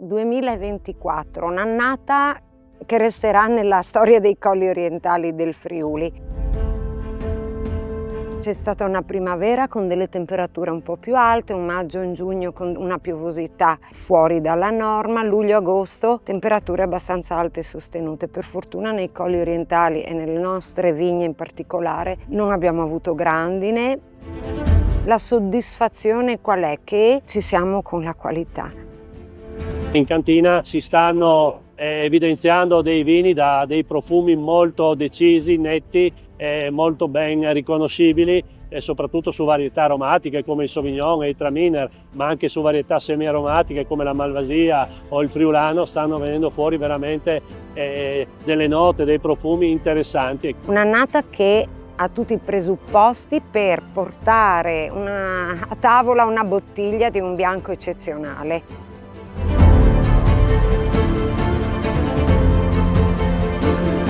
2024, un'annata che resterà nella storia dei colli orientali del Friuli. C'è stata una primavera con delle temperature un po' più alte, un maggio e un giugno con una piovosità fuori dalla norma, luglio-agosto temperature abbastanza alte e sostenute. Per fortuna nei colli orientali e nelle nostre vigne in particolare non abbiamo avuto grandine. La soddisfazione qual è? Che ci siamo con la qualità. In cantina si stanno evidenziando dei vini da dei profumi molto decisi, netti, molto ben riconoscibili, soprattutto su varietà aromatiche come il Sauvignon e il Traminer, ma anche su varietà semi-aromatiche come la Malvasia o il Friulano stanno venendo fuori veramente delle note, dei profumi interessanti. Un'annata che ha tutti i presupposti per portare a tavola una bottiglia di un bianco eccezionale.